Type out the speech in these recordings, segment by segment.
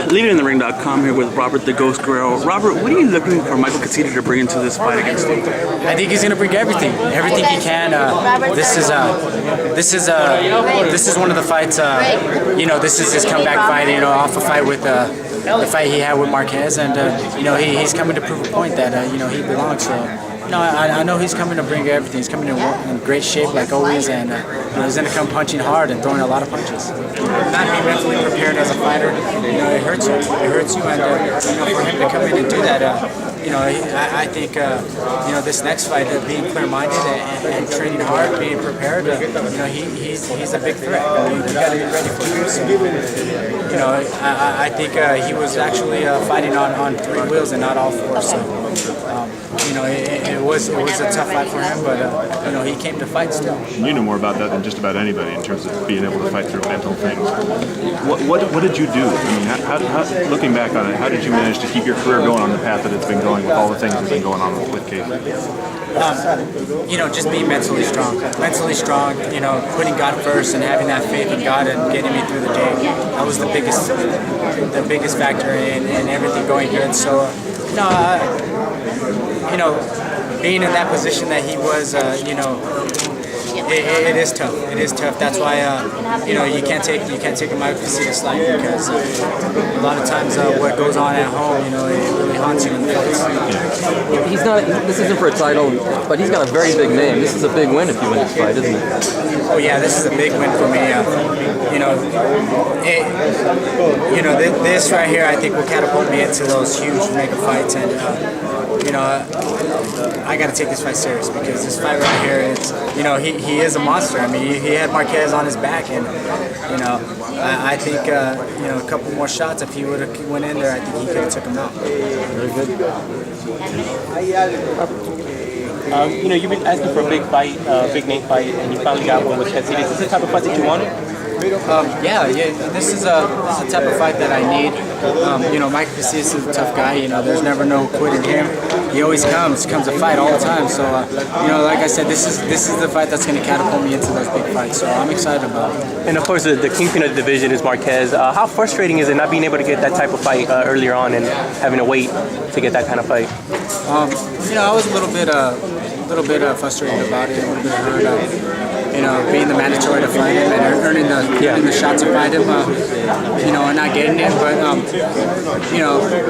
LeavingInTheRing.com here with Robert the Ghost Guerrero. Robert, what are you looking for Michael Casita to bring into this fight against him? I think he's going to bring everything he can. This is one of the fights. This is his comeback fight. Off a fight with the fight he had with Marquez, and he's coming to prove a point that he belongs. So, I know he's coming to bring everything. He's coming in great shape like always, and he's going to come punching hard and throwing a lot of punches. Not being mentally prepared as a fighter, it hurts you. It hurts you, and for him to come in and do that, I think this next fight, being clear-minded and training hard, being prepared, he's a big threat. You got to be ready for him. So, I think he was actually fighting on three wheels and not all four. So, it was a tough fight for him, but he came to fight still. You know more about that than just about anybody in terms of being able to fight through mental things. What did you do? I mean, how, looking back on it, how did you manage to keep your career going on the path that it's been going with all the things that have been going on with Casey? Just being mentally strong. Mentally strong, putting God first and having that faith in God and getting me through the day. That was the biggest factor in everything going good. So, being in that position that he was, it is tough. It is tough. That's why you can't take a Michael Casita slight, because a lot of times what goes on at home, it really haunts you in the fights. He's not. This isn't for a title, but he's got a very big name. This is a big win if you win this fight, isn't it? Oh yeah, this is a big win for me. This right here, I think will catapult me into those huge mega fights, and I got to take this fight serious, because this fight right here, it's he is a monster. I mean, he had Marquez on his back, and I think a couple more shots, if he would have went in there, I think he could have took him out. Very good. You've been asking for a big fight, big name fight, and you finally got one with Casita. Is this the type of fight that you wanted? Yeah. This is a type of fight that I need. Mike Casita is a tough guy. There's never no quitting him. He always comes to fight all the time. So, like I said, this is the fight that's going to catapult me into those big fights. So I'm excited about it. And of course, the kingpin of the division is Marquez. How frustrating is it not being able to get that type of fight earlier on and having to wait to get that kind of fight? I was a little bit frustrated about it, a little bit hurt. Being the mandatory to fight him and earning the shot to fight him, and not getting it. But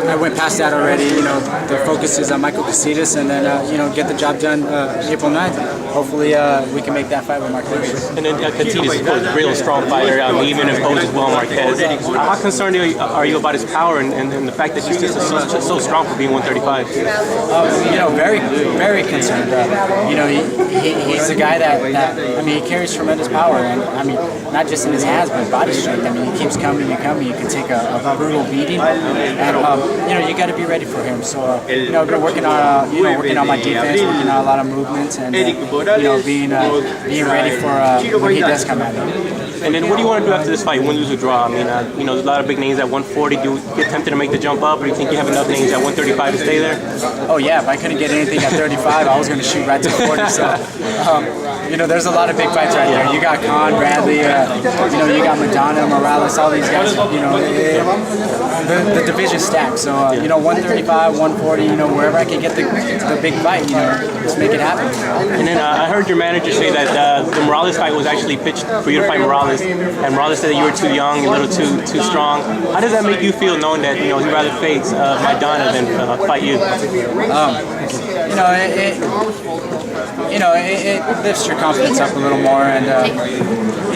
I went past that already. The focus is on Michael Casita, and then get the job done April 9th. Hopefully, we can make that fight with Marquez. And then Casita is a real strong fighter, even imposed as well, Marquez. How concerned are you about his power and the fact that he's just so strong for being 135? Very, very concerned. He's a guy that he carries tremendous power, and not just in his hands, but body strength. He keeps coming and coming. You can take a brutal beating, and you got to be ready for him. So I've been working on my defense, working on a lot of movements, and being ready for when he does come at me. And then what do you want to do after this fight, win, lose, or draw? There's a lot of big names at 140. Do you get tempted to make the jump up, or do you think you have enough names at 135 to stay there? Oh yeah, if I couldn't get anything at 35, I was going to shoot right to 40. So, there's a lot of big fights right there. You got Khan, Bradley, you got Madonna, Morales, all these guys. The division stacked. So 135, 140, wherever I can get the big fight, let's make it happen. And then I heard your manager say that the Morales fight was actually pitched for you to fight Morales. And Morales said that you were too young, a little too strong. How does that make you feel, knowing that he'd rather face Madonna than fight you? It lifts your confidence up a little more, and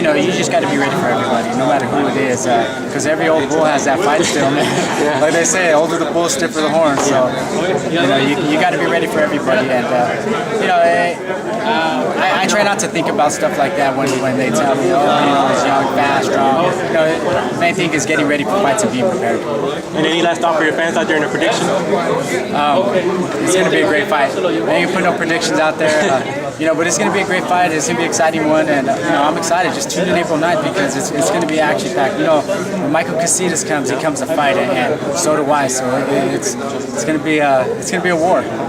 you just got to be ready for everybody, no matter who it is, because every old bull has that fight still, man. Like they say, older the bull, stiffer the horn. So you got to be ready for everybody, and I try not to think about stuff like that when they tell me, he's young, fast, strong. The main thing is getting ready for fights and being prepared. And any last thought for your fans out there in a prediction? It's going to be a great fight. I ain't put no predictions out there, but it's going to be a great fight. It's going to be an exciting one, and I'm excited. Just tune in April 9th, because it's going to be action-packed. When Michael Casita comes, he comes to fight, and so do I. So it's going to be a war.